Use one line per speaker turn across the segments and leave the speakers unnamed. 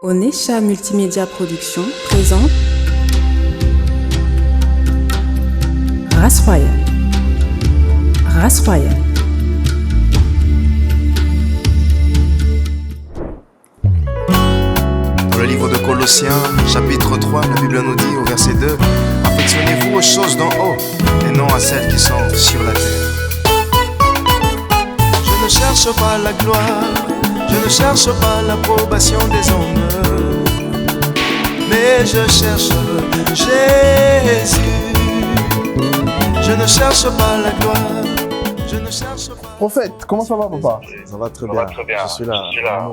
Onesha Multimédia Production présente Race Royale. Race Royale.
Dans le livre de Colossiens, chapitre 3, la Bible nous dit au verset 2 « Affectionnez-vous aux choses d'en haut et non à celles qui sont sur la terre. » Je ne cherche pas la gloire, je ne cherche pas l'approbation des hommes, mais je cherche Jésus. Je ne cherche pas la gloire, je ne cherche pas...
Prophète, comment ça va, papa?
Ça va très bien. Je suis là.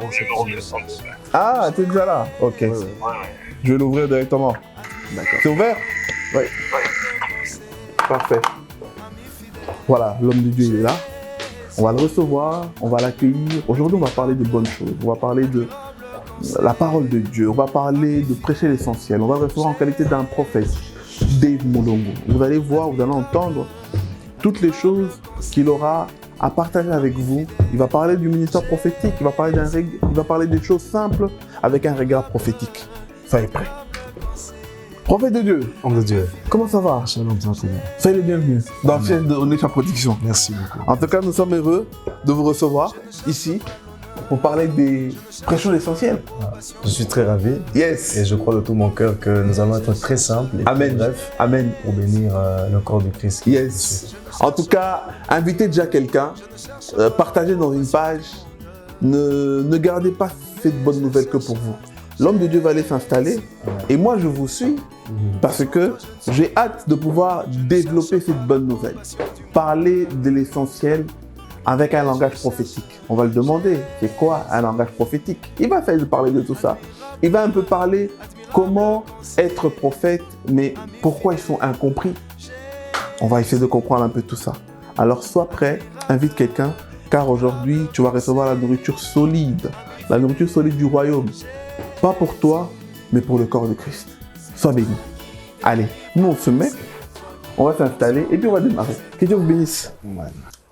Ah, t'es déjà là? Ok.
Ouais.
Je vais l'ouvrir directement.
D'accord.
C'est ouvert? Oui. Parfait. Voilà, l'homme de Dieu, il est là. On va le recevoir, on va l'accueillir. Aujourd'hui, on va parler de bonnes choses. On va parler de la parole de Dieu. On va parler de prêcher l'essentiel. On va le recevoir en qualité d'un prophète, Dave Molongo. Vous allez voir, vous allez entendre toutes les choses qu'il aura à partager avec vous. Il va parler du ministère prophétique, il va parler des choses simples avec un regard prophétique. Soyez prêts. Prophète de Dieu,
Homme de Dieu.
comment ça va?
Shalom, ça va très bien.
Soyez les bienvenus dans le siège de Onesha Production.
Merci beaucoup.
En tout cas, nous sommes heureux de vous recevoir ici pour parler des prêchons essentiels.
Je suis très ravi
Yes.
et je crois de tout mon cœur que nous allons être très simples et
Amen.
très brefs
Amen.
pour bénir le corps du Christ.
Yes. En tout cas, invitez déjà quelqu'un, partagez dans une page, ne gardez pas cette bonne nouvelle que pour vous. L'homme de Dieu va aller s'installer et moi je vous suis parce que j'ai hâte de pouvoir développer cette bonne nouvelle. Parler de l'essentiel avec un langage prophétique. On va le demander, c'est quoi un langage prophétique? Il va essayer de parler de tout ça. Il va un peu parler comment être prophète, mais pourquoi ils sont incompris. On va essayer de comprendre un peu tout ça. Alors sois prêt, invite quelqu'un, car aujourd'hui tu vas recevoir la nourriture solide du royaume. Pas pour toi, mais pour le corps de Christ. Sois béni. Allez, nous on se met, on va s'installer et puis on va démarrer. Que Dieu vous bénisse.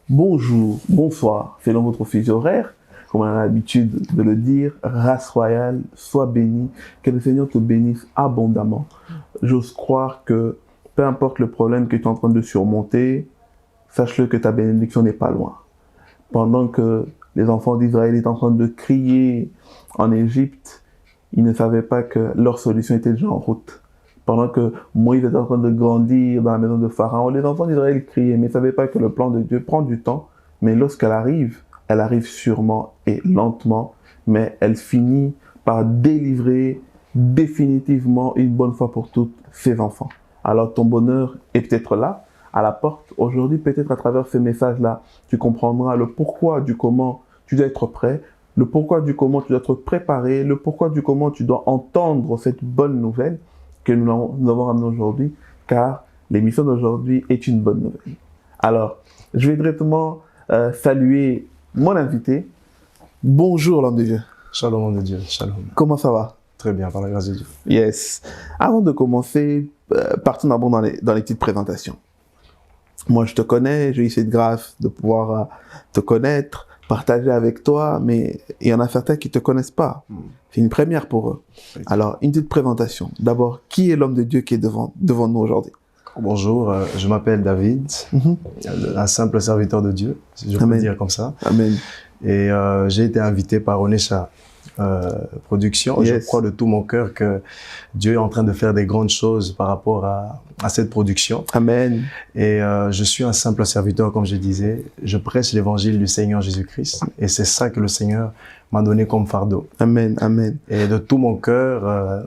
Bonjour, bonsoir, selon votre fuseau horaire, comme on a l'habitude de le dire, race royale, sois béni, que le Seigneur te bénisse abondamment. J'ose croire que peu importe le problème que tu es en train de surmonter, sache-le que ta bénédiction n'est pas loin. Pendant que les enfants d'Israël étaient en train de crier en Égypte, ils ne savaient pas que leur solution était déjà en route. Pendant que Moïse était en train de grandir dans la maison de Pharaon, les enfants d'Israël criaient, mais ne savaient pas que le plan de Dieu prend du temps. Mais lorsqu'elle arrive, elle arrive sûrement et lentement, mais elle finit par délivrer définitivement une bonne fois pour toutes ses enfants. Alors ton bonheur est peut-être là, à la porte. Aujourd'hui, peut-être à travers ce message-là, tu comprendras le pourquoi du comment tu dois être prêt, le pourquoi du comment tu dois être préparé, le pourquoi du comment tu dois entendre cette bonne nouvelle que nous avons ramenée aujourd'hui, car l'émission d'aujourd'hui est une bonne nouvelle. Alors, je vais directement saluer mon invité. Bonjour l'homme de Dieu.
Shalom, homme de Dieu. Shalom.
Comment ça va?
Très bien, par la grâce de Dieu.
Yes. Avant de commencer, partons d'abord dans les petites présentations. Moi, je te connais, j'ai eu cette grâce de pouvoir te connaître, partager avec toi, mais il y en a certains qui ne te connaissent pas. C'est une première pour eux. Alors, une petite présentation. D'abord, qui est l'homme de Dieu qui est devant nous aujourd'hui?
Bonjour, je m'appelle David, un simple serviteur de Dieu, si je peux dire comme ça.
Amen.
Et j'ai été invité par Onesha Production.
Yes.
Je crois de tout mon cœur que Dieu est en train de faire des grandes choses par rapport à cette production.
Amen.
Et je suis un simple serviteur, comme je disais. Je prêche l'évangile du Seigneur Jésus-Christ. Et c'est ça que le Seigneur m'a donné comme fardeau.
Amen. Amen.
Et de tout mon cœur,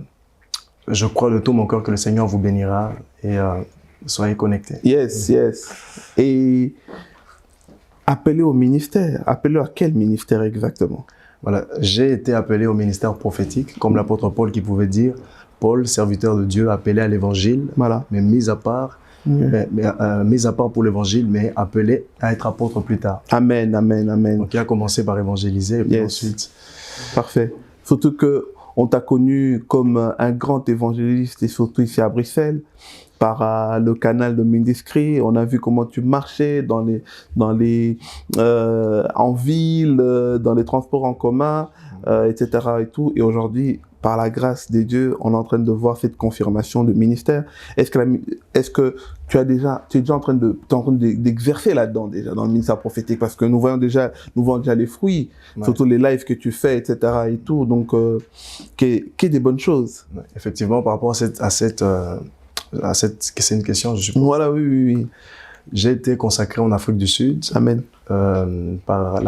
je crois de tout mon cœur que le Seigneur vous bénira. Et soyez connectés.
Yes, yes. Et appelé au ministère. Appelé à quel ministère exactement?
Voilà, j'ai été appelé au ministère prophétique, comme l'apôtre Paul qui pouvait dire, Paul, serviteur de Dieu, appelé à l'évangile,
Voilà.
mais mis à part pour l'évangile, mais appelé à être apôtre plus tard.
Amen, amen, amen.
Donc il a commencé par évangéliser, et puis
Yes.
ensuite...
Parfait. Surtout que on t'a connu comme un grand évangéliste et surtout ici à Bruxelles par le canal de Mindiscret. On a vu comment tu marchais en ville, dans les transports en commun, etc. et tout. Et aujourd'hui, par la grâce de Dieu, on est en train de voir cette confirmation de ministère. Est-ce que tu es déjà en train d'exercer là-dedans déjà, dans le ministère prophétique? Parce que nous voyons déjà les fruits, surtout les lives que tu fais, etc. et tout. Donc, qui est des bonnes choses.
Ouais, effectivement, par rapport à cette c'est une question, je suppose.
Voilà, oui.
J'ai été consacré en Afrique du Sud.
Amen.
Par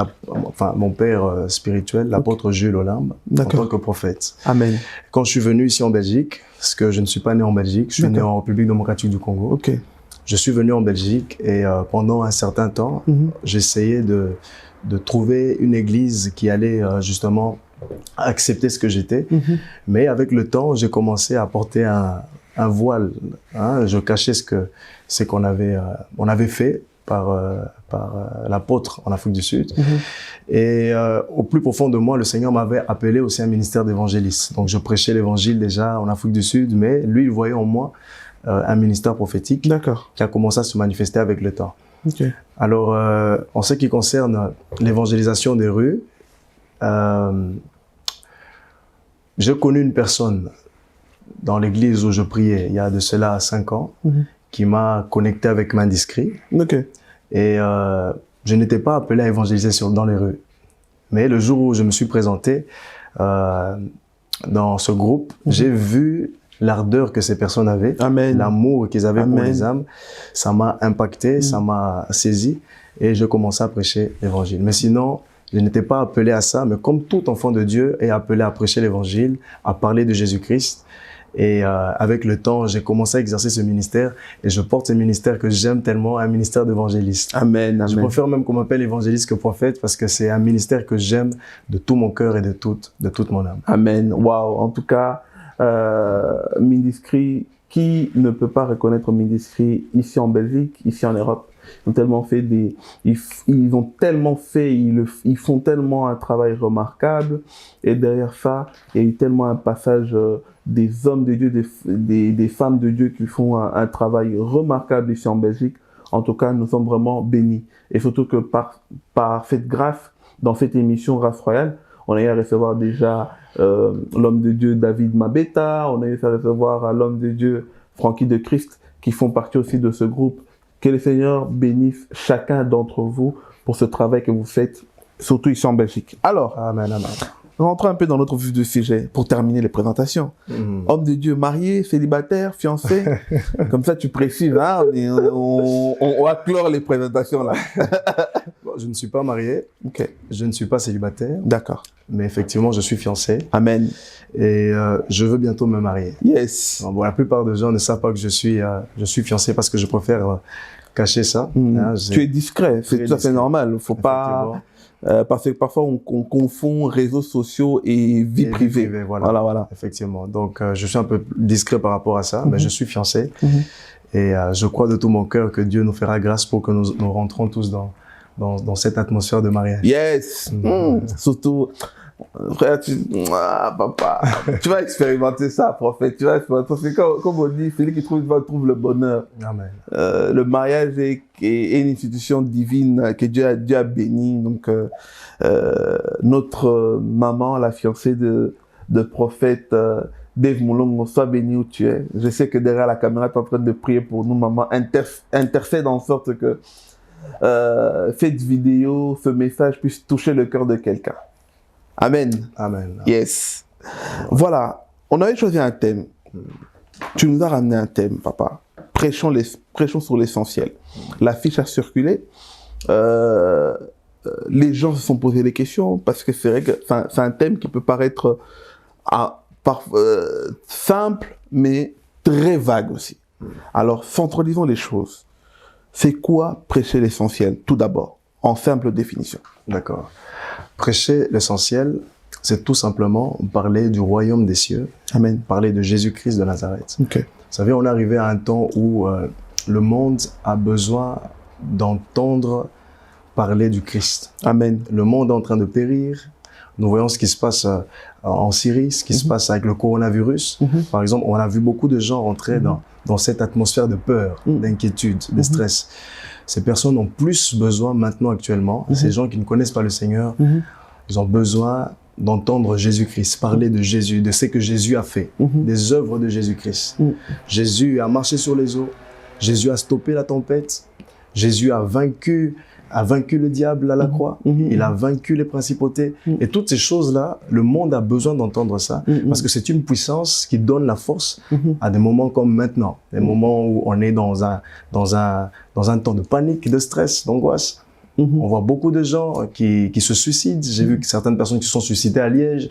mon père spirituel, l'apôtre Jules Olambe, en tant que prophète.
Amen.
Quand je suis venu ici en Belgique, parce que je ne suis pas né en Belgique, je suis né en République démocratique du Congo.
Ok.
Je suis venu en Belgique et pendant un certain temps, j'essayais de trouver une église qui allait justement accepter ce que j'étais. Mais avec le temps, j'ai commencé à porter un voile. Hein. Je cachais ce qu'on avait fait par l'apôtre en Afrique du Sud. Et au plus profond de moi, le Seigneur m'avait appelé aussi à un ministère d'évangéliste. Donc je prêchais l'évangile déjà en Afrique du Sud, mais lui, il voyait en moi un ministère prophétique qui a commencé à se manifester avec le temps.
Okay.
Alors, en ce qui concerne l'évangélisation des rues, j'ai connu une personne dans l'église où je priais il y a de cela 5 ans, qui m'a connecté avec Mandiscrit.
Okay.
Et je n'étais pas appelé à évangéliser dans les rues. Mais le jour où je me suis présenté dans ce groupe, j'ai vu l'ardeur que ces personnes avaient, l'amour qu'ils avaient pour les âmes. Ça m'a impacté, ça m'a saisi et je commençais à prêcher l'évangile. Mais sinon, je n'étais pas appelé à ça, mais comme tout enfant de Dieu est appelé à prêcher l'évangile, à parler de Jésus-Christ. Et avec le temps, j'ai commencé à exercer ce ministère et je porte ce ministère que j'aime tellement, un ministère d'évangéliste.
Amen.
Je préfère même qu'on m'appelle évangéliste que prophète parce que c'est un ministère que j'aime de tout mon cœur et de toute mon âme. Amen.
Waouh. En tout cas, Mandiscrit, qui ne peut pas reconnaître Mandiscrit ici en Belgique, ici en Europe? Ils font tellement un travail remarquable. Et derrière ça, il y a eu tellement un passage des hommes de Dieu, des femmes de Dieu qui font un travail remarquable ici en Belgique. En tout cas, nous sommes vraiment bénis. Et surtout que par cette grâce, dans cette émission Race Royale, on a eu à recevoir déjà l'homme de Dieu David Mabeta, on a eu à recevoir l'homme de Dieu Frankie de Christ, qui font partie aussi de ce groupe. Que le Seigneur bénisse chacun d'entre vous pour ce travail que vous faites, surtout ici en Belgique. Alors,
amen.
Rentrons un peu dans notre vif du sujet pour terminer les présentations. Homme de Dieu, marié, célibataire, fiancé. Comme ça, tu précises, hein, on va clore les présentations là.
Bon, je ne suis pas marié.
Okay.
Je ne suis pas célibataire.
D'accord.
Mais effectivement, je suis fiancé.
Amen.
Et je veux bientôt me marier.
Yes.
Bon, la plupart des gens ne savent pas que je suis fiancé parce que je préfère cacher ça.
Hein, tu es discret, c'est tout à fait normal. Faut pas. Parce que parfois on confond réseaux sociaux et vie privée. Voilà.
Effectivement. Donc je suis un peu discret par rapport à ça, mais je suis fiancé. Et je crois de tout mon cœur que Dieu nous fera grâce pour que nous rentrons tous dans cette atmosphère de mariage.
Yes. Surtout, frère, papa, tu vas expérimenter ça, prophète. Tu vas expérimenter. C'est comme on dit, celui qui trouve le bonheur.
Amen.
Le mariage est une institution divine que Dieu a bénie. Donc, notre maman, la fiancée de prophète Dave Moulongo, sois béni où tu es. Je sais que derrière la caméra, tu es en train de prier pour nous, maman. Intercède en sorte que cette vidéo, ce message puisse toucher le cœur de quelqu'un. Amen.
Amen.
Yes. Voilà. On avait choisi un thème. Tu nous as ramené un thème, papa. Prêchons sur l'essentiel. L'affiche a circulé. Les gens se sont posé des questions parce que c'est vrai que c'est un thème qui peut paraître simple, mais très vague aussi. Alors, centralisons les choses. C'est quoi prêcher l'essentiel, tout d'abord, en simple définition?
D'accord. Prêcher l'essentiel, c'est tout simplement parler du royaume des cieux.
Amen.
Parler de Jésus-Christ de Nazareth.
Okay.
Vous savez, on est arrivé à un temps où le monde a besoin d'entendre parler du Christ.
Amen.
Le monde est en train de périr. Nous voyons ce qui se passe en Syrie, ce qui se passe avec le coronavirus. Par exemple, on a vu beaucoup de gens rentrer dans cette atmosphère de peur, d'inquiétude, de stress. Ces personnes ont plus besoin maintenant actuellement, ces gens qui ne connaissent pas le Seigneur, ils ont besoin d'entendre Jésus-Christ, parler de Jésus, de ce que Jésus a fait, des œuvres de Jésus-Christ. Jésus a marché sur les eaux, Jésus a stoppé la tempête, Jésus a vaincu le diable à la croix, il a vaincu les principautés. Et toutes ces choses-là, le monde a besoin d'entendre ça, parce que c'est une puissance qui donne la force à des moments comme maintenant, des moments où on est dans un temps de panique, de stress, d'angoisse. On voit beaucoup de gens qui se suicident. J'ai vu que certaines personnes qui se sont suicidées à Liège,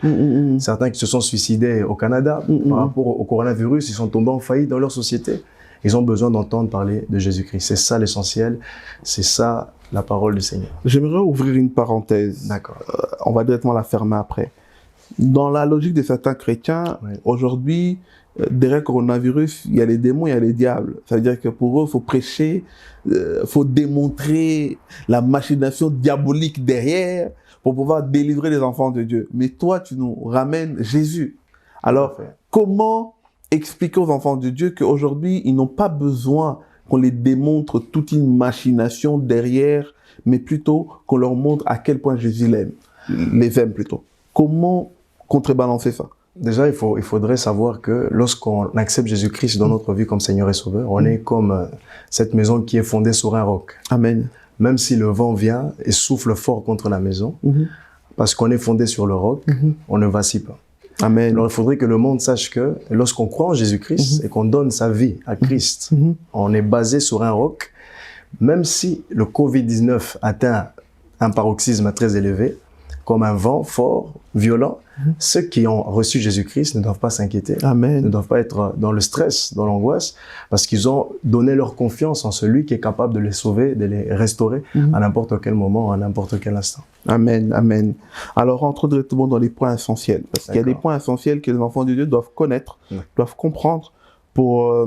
certains qui se sont suicidés au Canada par rapport au coronavirus, ils sont tombés en faillite dans leur société. Ils ont besoin d'entendre parler de Jésus-Christ. C'est ça l'essentiel, c'est ça la parole du Seigneur.
J'aimerais ouvrir une parenthèse.
D'accord.
On va directement la fermer après. Dans la logique de certains chrétiens, aujourd'hui, derrière le coronavirus, il y a les démons, il y a les diables. Ça veut dire que pour eux, il faut prêcher, il faut démontrer la machination diabolique derrière pour pouvoir délivrer les enfants de Dieu. Mais toi, tu nous ramènes Jésus. Alors, comment expliquer aux enfants de Dieu qu'aujourd'hui, ils n'ont pas besoin qu'on les démontre toute une machination derrière, mais plutôt qu'on leur montre à quel point Jésus les aime plutôt. Comment contrebalancer ça?
Déjà, il faudrait savoir que lorsqu'on accepte Jésus-Christ dans notre vie comme Seigneur et Sauveur, on est comme cette maison qui est fondée sur un roc.
Amen.
Même si le vent vient et souffle fort contre la maison, parce qu'on est fondé sur le roc, on ne vacille pas.
Amen.
Alors, il faudrait que le monde sache que lorsqu'on croit en Jésus-Christ et qu'on donne sa vie à Christ, on est basé sur un roc. Même si le Covid-19 atteint un paroxysme très élevé, comme un vent fort, violent, ceux qui ont reçu Jésus-Christ ne doivent pas s'inquiéter, ne doivent pas être dans le stress, dans l'angoisse, parce qu'ils ont donné leur confiance en celui qui est capable de les sauver, de les restaurer à n'importe quel moment, à n'importe quel instant.
Amen, amen. Alors, rentrons directement dans les points essentiels, parce qu'il y a des points essentiels que les enfants de Dieu doivent connaître, doivent comprendre pour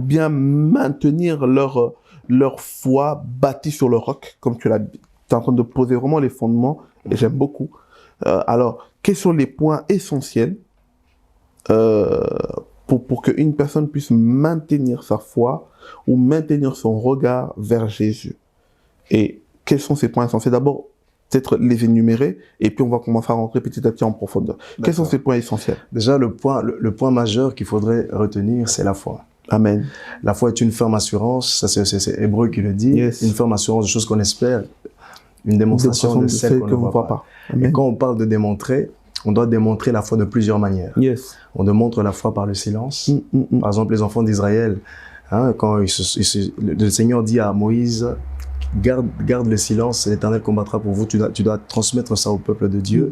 bien maintenir leur foi bâtie sur le roc, comme tu l'as dit. Tu es en train de poser vraiment les fondements, et j'aime beaucoup. Alors, quels sont les points essentiels pour qu'une personne puisse maintenir sa foi ou maintenir son regard vers Jésus? Et quels sont ces points essentiels? D'abord, peut-être les énumérer, et puis on va commencer à rentrer petit à petit en profondeur. Quels sont ces points essentiels?
Déjà, le point majeur qu'il faudrait retenir, c'est la foi.
Amen.
La foi est une ferme assurance, ça c'est Hébreu qui le dit, une ferme assurance de choses qu'on espère, une démonstration de celles qu'on ne voit pas. Et quand on parle de démontrer, on doit démontrer la foi de plusieurs manières. On démontre la foi par le silence. Par exemple, les enfants d'Israël, quand le Seigneur dit à Moïse, garde le silence, l'Éternel combattra pour vous, tu dois transmettre ça au peuple de Dieu.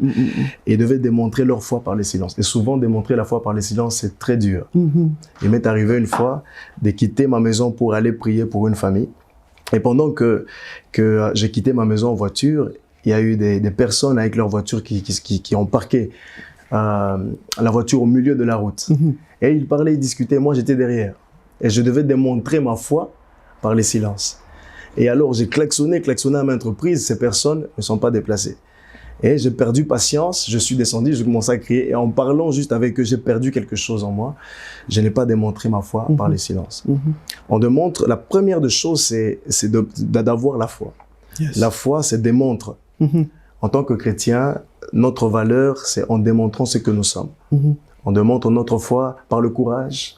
Et ils devaient démontrer leur foi par le silence. Et souvent, démontrer la foi par le silence, c'est très dur. Il m'est arrivé une fois de quitter ma maison pour aller prier pour une famille. Et pendant que j'ai quitté ma maison en voiture, il y a eu des personnes avec leur voiture qui ont parqué la voiture au milieu de la route. Et ils parlaient, ils discutaient, moi j'étais derrière. Et je devais démontrer ma foi par les silences. Et alors j'ai klaxonné à maintes reprises, ces personnes ne sont pas déplacées. Et j'ai perdu patience, je suis descendu, je commençais à crier. Et en parlant juste avec eux, j'ai perdu quelque chose en moi. Je n'ai pas démontré ma foi par les silences. On démontre, la première des choses, c'est d'avoir la foi. La foi, c'est démontre. En tant que chrétien, notre valeur, c'est en démontrant ce que nous sommes. On démontre notre foi par le courage.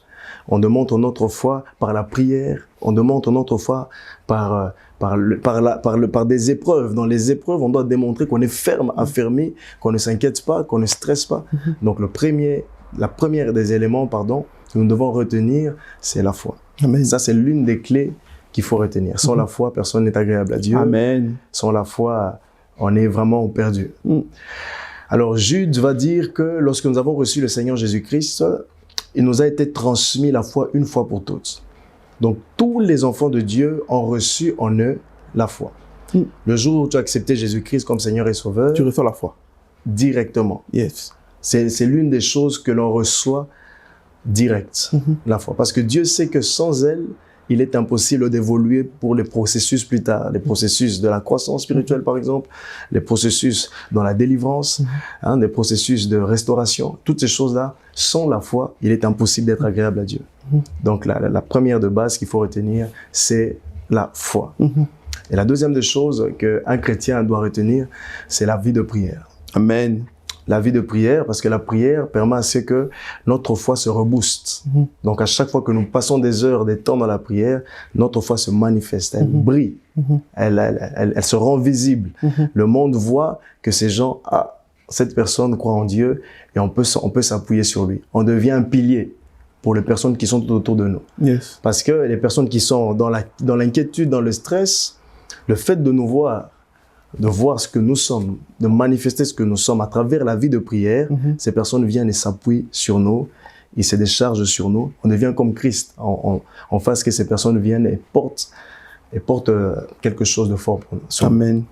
On démontre notre foi par la prière. On démontre notre foi par des épreuves. Dans les épreuves, on doit démontrer qu'on est ferme, affermi, qu'on ne s'inquiète pas, qu'on ne stresse pas. Donc la première des éléments, que nous devons retenir, c'est la foi. Amen. Ça, c'est l'une des clés qu'il faut retenir. Sans la foi, personne n'est agréable à Dieu.
Amen.
Sans la foi, on est vraiment perdu. Alors Jude va dire que lorsque nous avons reçu le Seigneur Jésus-Christ, il nous a été transmis la foi une fois pour toutes. Donc, tous les enfants de Dieu ont reçu en eux la foi. Le jour où tu as accepté Jésus-Christ comme Seigneur et Sauveur,
tu reçois la foi.
Directement. C'est l'une des choses que l'on reçoit direct, la foi. Parce que Dieu sait que sans elle, il est impossible d'évoluer pour les processus plus tard, les processus de la croissance spirituelle par exemple, les processus dans la délivrance, des processus de restauration. Toutes ces choses-là, sans la foi, il est impossible d'être agréable à Dieu. Donc la première de base qu'il faut retenir, c'est la foi. Et la deuxième des choses qu'un chrétien doit retenir, c'est la vie de prière.
Amen.
la vie de prière, parce que la prière permet à ce que notre foi se rebooste. Donc, à chaque fois que nous passons des heures, des temps dans la prière, notre foi se manifeste, elle brille, elle se rend visible. Le monde voit que ces gens, cette personne croit en Dieu et on peut s'appuyer sur lui. On devient un pilier pour les personnes qui sont tout autour de nous.
Yes.
Parce que les personnes qui sont dans l'inquiétude, dans le stress, le fait de nous voir, de voir ce que nous sommes, de manifester ce que nous sommes à travers la vie de prière, ces personnes viennent et s'appuient sur nous, ils se déchargent sur nous. On devient comme Christ en face que ces personnes viennent et portent quelque chose de fort pour nous.
Amen.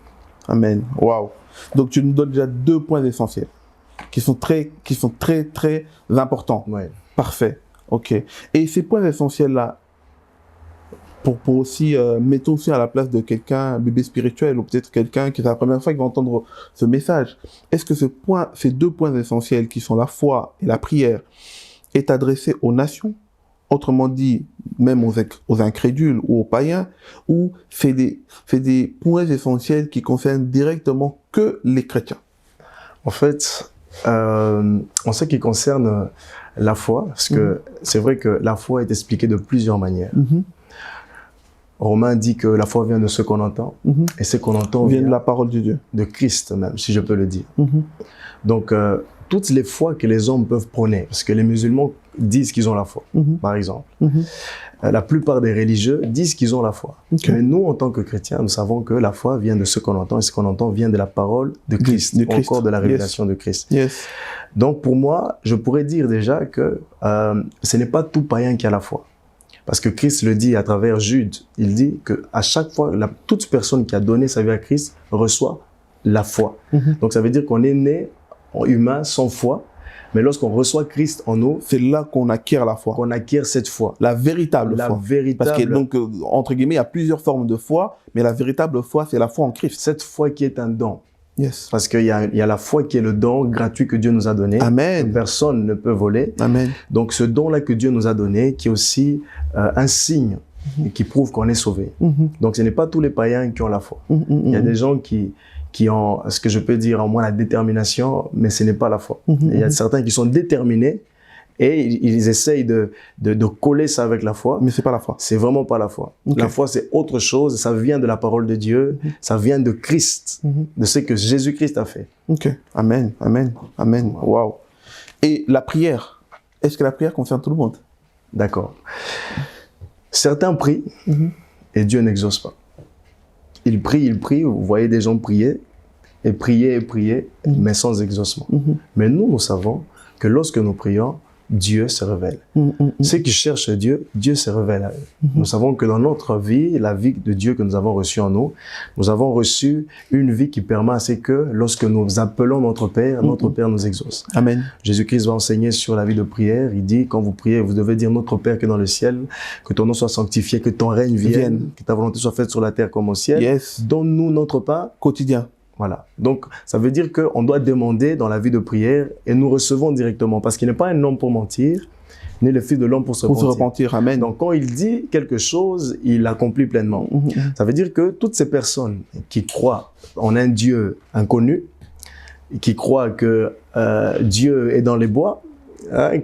Amen. Waouh. Donc tu nous donnes déjà 2 points essentiels qui sont très importants.
Ouais.
Parfait. Ok. Et ces points essentiels-là, pour aussi, mettons aussi à la place de quelqu'un, un bébé spirituel, ou peut-être quelqu'un qui c'est la première fois qu'il va entendre ce message, est-ce que ces 2 points essentiels qui sont la foi et la prière est adressé aux nations, autrement dit, même aux incrédules ou aux païens, ou c'est des points essentiels qui concernent directement que les chrétiens?
En fait, en ce qui concerne la foi, parce que c'est vrai que la foi est expliquée de plusieurs manières. Romain dit que la foi vient de ce qu'on entend, et ce qu'on entend
vient de la parole de Dieu.
De Christ même, si je peux le dire. Donc, toutes les foi que les hommes peuvent prôner, parce que les musulmans disent qu'ils ont la foi, par exemple. La plupart des religieux disent qu'ils ont la foi.
Okay.
Mais nous, en tant que chrétiens, nous savons que la foi vient de ce qu'on entend, et ce qu'on entend vient de la parole de Christ,
de Christ.
encore de la révélation de Christ.
Yes.
Donc, pour moi, je pourrais dire déjà que ce n'est pas tout païen qui a la foi. Parce que Christ le dit à travers Jude, il dit qu'à chaque fois, toute personne qui a donné sa vie à Christ reçoit la foi. Donc, ça veut dire qu'on est né humain sans foi, mais lorsqu'on reçoit Christ en nous,
c'est là qu'on acquiert la foi.
Qu'on acquiert cette foi.
La véritable foi.
Véritable.
Parce que donc, entre guillemets, il y a plusieurs formes de foi, mais la véritable foi, c'est la foi en Christ.
Cette foi qui est un don.
Yes.
Parce qu'il y a la foi qui est le don gratuit que Dieu nous a donné.
Amen.
Que personne ne peut voler.
Amen.
Donc ce don-là que Dieu nous a donné, qui est aussi un signe et qui prouve qu'on est sauvé. Donc ce n'est pas tous les païens qui ont la foi. Il y a des gens qui ont, ce que je peux dire, en moins la détermination, mais ce n'est pas la foi. Il y a certains qui sont déterminés et ils essayent de coller ça avec la foi.
Mais c'est pas la foi.
C'est vraiment pas la foi. Okay. La foi, c'est autre chose. Ça vient de la parole de Dieu. Ça vient de Christ, de ce que Jésus-Christ a fait.
Ok. Amen. Amen. Amen. Wow. Et la prière, est-ce que la prière concerne tout le monde?
D'accord. Certains prient et Dieu n'exauce pas. Ils prient. Vous voyez des gens prier, mais sans exaucement. Mais nous savons que lorsque nous prions, Dieu se révèle. Ceux qui cherchent Dieu, Dieu se révèle à eux. Nous savons que dans notre vie, la vie de Dieu que nous avons reçue en nous, nous avons reçu une vie qui permet à ce que lorsque nous appelons notre Père nous exauce.
Amen.
Jésus-Christ va enseigner sur la vie de prière. Il dit, quand vous priez, vous devez dire notre Père qui est dans le ciel, que ton nom soit sanctifié, que ton règne vienne, que ta volonté soit faite sur la terre comme au ciel.
Yes.
Donne-nous notre pain
quotidien.
Voilà. Donc, ça veut dire qu'on doit demander dans la vie de prière et nous recevons directement. Parce qu'il n'est pas un homme pour mentir, ni le fils de l'homme pour se repentir.
Amen.
Donc, quand il dit quelque chose, il l'accomplit pleinement. Ça veut dire que toutes ces personnes qui croient en un Dieu inconnu, qui croient que Dieu est dans les bois,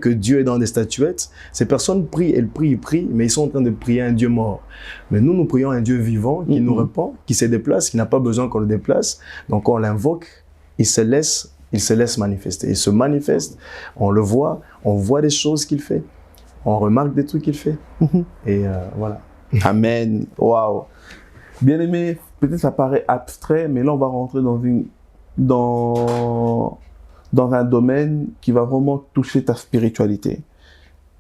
que Dieu est dans des statuettes, ces personnes prient, elles prient, mais ils sont en train de prier un Dieu mort. Mais nous prions un Dieu vivant qui nous répond, qui se déplace, qui n'a pas besoin qu'on le déplace. Donc on l'invoque, il se laisse manifester. Il se manifeste, on le voit, on voit des choses qu'il fait, on remarque des trucs qu'il fait. Et voilà.
Amen. Waouh. Bien aimé, peut-être ça paraît abstrait, mais là on va rentrer dans un domaine qui va vraiment toucher ta spiritualité.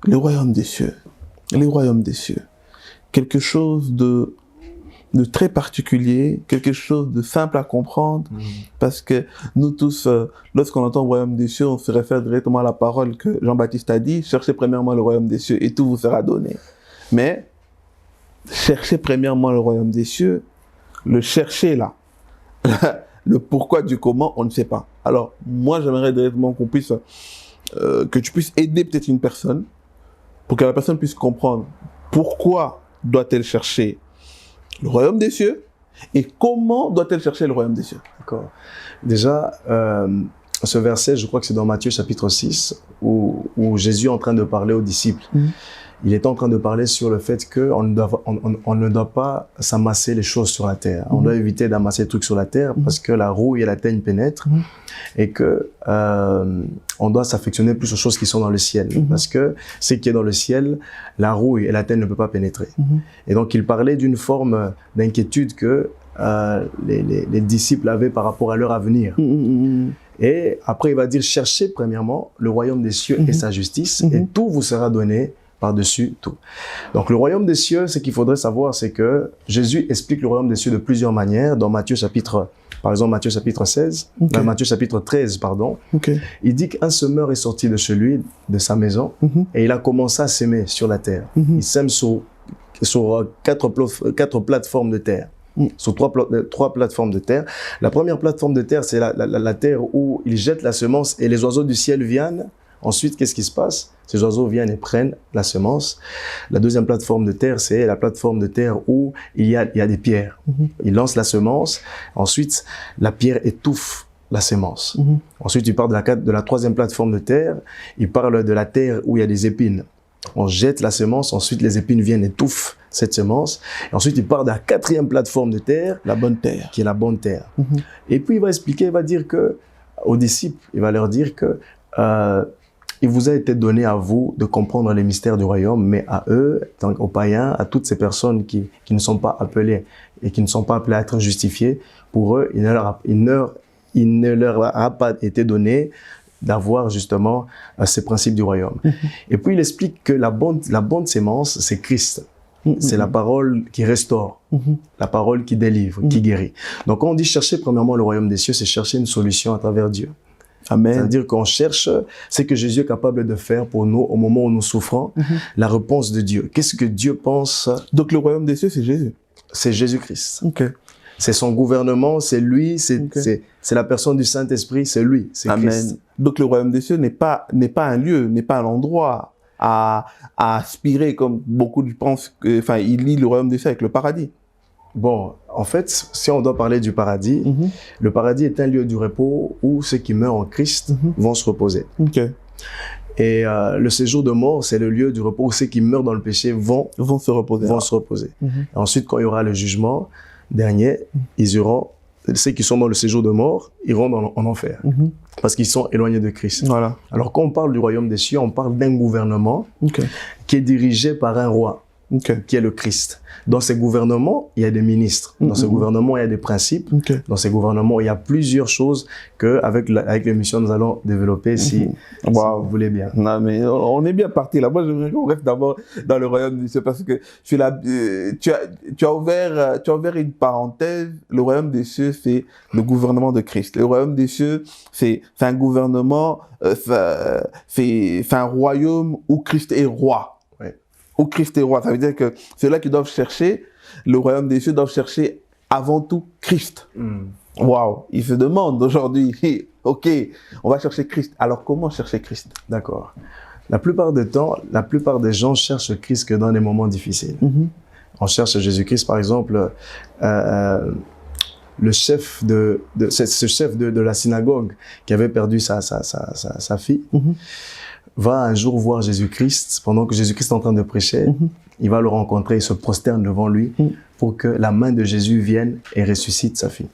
Le royaume des cieux. Les royaumes des cieux. Quelque chose de très particulier, quelque chose de simple à comprendre, parce que nous tous, lorsqu'on entend le royaume des cieux, on se réfère directement à la parole que Jean-Baptiste a dit, cherchez premièrement le royaume des cieux et tout vous sera donné. Mais, cherchez premièrement le royaume des cieux, le chercher là, le pourquoi du comment, on ne sait pas. Alors, moi, j'aimerais directement qu'on puisse, que tu puisses aider peut-être une personne pour que la personne puisse comprendre pourquoi doit-elle chercher le royaume des cieux et comment doit-elle chercher le royaume des cieux.
D'accord. Déjà, ce verset, je crois que c'est dans Matthieu chapitre 6, où Jésus est en train de parler aux disciples. Il est en train de parler sur le fait qu'on ne doit pas s'amasser les choses sur la terre. On doit éviter d'amasser les trucs sur la terre parce que la rouille et la teigne pénètrent et que on doit s'affectionner plus aux choses qui sont dans le ciel. Parce que ce qui est dans le ciel, la rouille et la teigne ne peut pas pénétrer. Et donc, il parlait d'une forme d'inquiétude que les disciples avaient par rapport à leur avenir. Et après, il va dire, cherchez premièrement le royaume des cieux et sa justice et tout vous sera donné par-dessus tout. Donc, le royaume des cieux, ce qu'il faudrait savoir, c'est que Jésus explique le royaume des cieux de plusieurs manières. Dans Matthieu chapitre, par exemple, Matthieu chapitre 16, dans Matthieu chapitre 13, pardon, il dit qu'un semeur est sorti de chez lui, de sa maison, et il a commencé à s'aimer sur la terre. Il sème sur quatre plateformes de terre. Sur trois plateformes de terre. La première plateforme de terre, c'est la terre où il jette la semence et les oiseaux du ciel viennent. Ensuite, qu'est-ce qui se passe? Ces oiseaux viennent et prennent la semence. La deuxième plateforme de terre, c'est la plateforme de terre où il y a des pierres. Il lance la semence. Ensuite, la pierre étouffe la semence. Ensuite, il parle de la troisième plateforme de terre. Il parle de la terre où il y a des épines. On jette la semence. Ensuite, les épines viennent et étouffent cette semence. Et ensuite, il parle de la quatrième plateforme de terre.
La bonne terre.
Qui est la bonne terre. Et puis, il va expliquer, il va dire que, aux disciples, il va leur dire que, il vous a été donné à vous de comprendre les mystères du royaume, mais à eux, aux païens, à toutes ces personnes qui ne sont pas appelées et qui ne sont pas appelées à être justifiées, pour eux, il ne leur a pas été donné d'avoir justement ces principes du royaume. Et puis il explique que la bonne sémence, c'est Christ. C'est la parole qui restaure, la parole qui délivre, qui guérit. Donc quand on dit chercher premièrement le royaume des cieux, c'est chercher une solution à travers Dieu.
Amen.
C'est-à-dire qu'on cherche ce que Jésus est capable de faire pour nous au moment où nous souffrons, la réponse de Dieu. Qu'est-ce que Dieu pense?
Donc le royaume des cieux, c'est Jésus.
C'est Jésus-Christ. C'est son gouvernement, c'est lui, c'est la personne du Saint-Esprit, c'est lui, c'est Christ.
Donc le royaume des cieux n'est pas un lieu, n'est pas un endroit à aspirer comme beaucoup pensent. Enfin, ils lient le royaume des cieux avec le paradis.
Bon, en fait, si on doit parler du paradis, le paradis est un lieu du repos où ceux qui meurent en Christ vont se reposer. Et le séjour de mort, c'est le lieu du repos où ceux qui meurent dans le péché vont se reposer. Et ensuite, quand il y aura le jugement dernier, ceux qui sont dans le séjour de mort iront en enfer. Parce qu'ils sont éloignés de Christ.
Voilà.
Alors, quand on parle du royaume des cieux, on parle d'un gouvernement qui est dirigé par un roi. Qui est le Christ. Dans ces gouvernements, il y a des ministres. Dans ces gouvernements, il y a des principes. Dans ces gouvernements, il y a plusieurs choses que, avec l'émission, nous allons développer si vous voulez bien.
Non, mais on est bien parti là. Moi, j'aimerais qu'on reste d'abord dans le royaume des cieux parce que tu as ouvert une parenthèse. Le royaume des cieux, c'est le gouvernement de Christ. Le royaume des cieux, c'est un gouvernement, c'est un royaume où Christ est roi. Où Christ est roi. Ça veut dire que ceux-là qui doivent chercher le royaume des cieux doivent chercher avant tout Christ. Waouh. Ils se demandent aujourd'hui, ok, on va chercher Christ. Alors comment chercher Christ?
D'accord. La plupart du temps, la plupart des gens cherchent Christ que dans des moments difficiles. On cherche Jésus-Christ, par exemple, le chef ce chef de la synagogue qui avait perdu sa fille. Va un jour voir Jésus-Christ, pendant que Jésus-Christ est en train de prêcher, il va le rencontrer, il se prosterne devant lui pour que la main de Jésus vienne et ressuscite sa fille.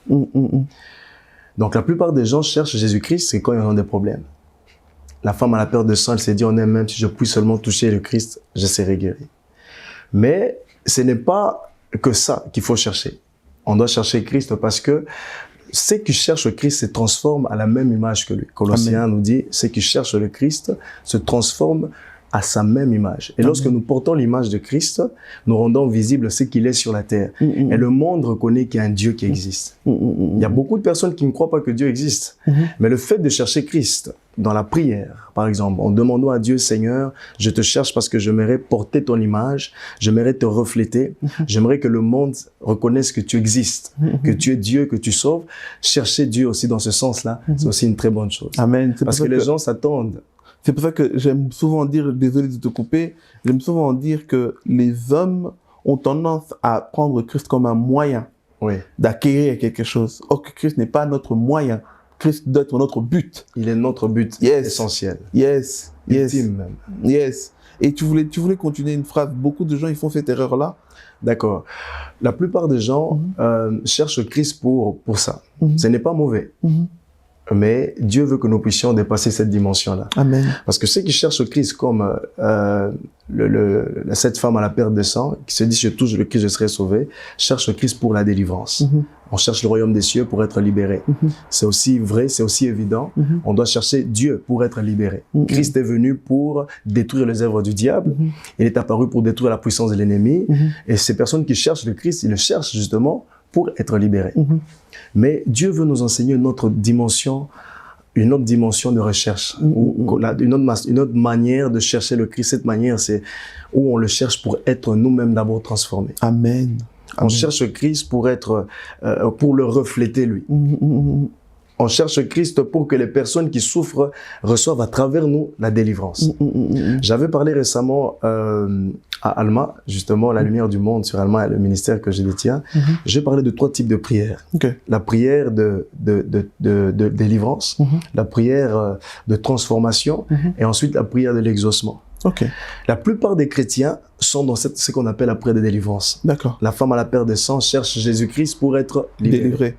Donc la plupart des gens cherchent Jésus-Christ, c'est quand ils ont des problèmes. La femme a la peur de sang, elle s'est dit, même si je puis seulement toucher le Christ, je serai guéri. Mais ce n'est pas que ça qu'il faut chercher. On doit chercher Christ parce que ceux qui cherchent le Christ se transforment à la même image que lui. Colossiens nous dit, ceux qui cherchent le Christ se transforment à sa même image. Et lorsque nous portons l'image de Christ, nous rendons visible ce qu'il est sur la terre. Et le monde reconnaît qu'il y a un Dieu qui existe. Il y a beaucoup de personnes qui ne croient pas que Dieu existe. Mais le fait de chercher Christ dans la prière, par exemple, en demandant à Dieu, Seigneur, je te cherche parce que j'aimerais porter ton image, j'aimerais te refléter, j'aimerais que le monde reconnaisse que tu existes, que tu es Dieu, que tu sauves. Chercher Dieu aussi dans ce sens-là, c'est aussi une très bonne chose.
Amen.
Parce que les gens s'attendent.
C'est pour ça que j'aime souvent dire, désolé de te couper, j'aime souvent dire que les hommes ont tendance à prendre Christ comme un moyen d'acquérir quelque chose. Or que Christ n'est pas notre moyen Christ doit être notre but.
Il est notre but essentiel.
Yes.
Ultime même.
Yes. Et tu voulais continuer une phrase. Beaucoup de gens, ils font cette erreur-là.
D'accord. La plupart des gens cherchent Christ pour ça. Ce n'est pas mauvais. Mais Dieu veut que nous puissions dépasser cette dimension-là.
Amen.
Parce que ceux qui cherchent Christ comme cette femme à la perte de sang, qui se dit je touche le Christ, je serai sauvé, cherchent Christ pour la délivrance. On cherche le royaume des cieux pour être libéré. C'est aussi vrai, c'est aussi évident. On doit chercher Dieu pour être libéré. Christ est venu pour détruire les œuvres du diable. Il est apparu pour détruire la puissance de l'ennemi. Et ces personnes qui cherchent le Christ, ils le cherchent justement pour être libérés. Mais Dieu veut nous enseigner une autre dimension de recherche, une autre manière de chercher le Christ. Cette manière, c'est où on le cherche pour être nous-mêmes d'abord transformés.
Amen.
On cherche Christ pour le refléter lui. On cherche Christ pour que les personnes qui souffrent reçoivent à travers nous la délivrance. J'avais parlé récemment à Alma, justement, la lumière du monde sur Alma, le ministère que je détiens. J'ai parlé de 3 types de prières. La prière de délivrance, la prière de transformation et ensuite la prière de l'exaucement. La plupart des chrétiens sont dans ce qu'on appelle la prière de délivrance. La femme à la perte de sang cherche Jésus-Christ pour être libérée.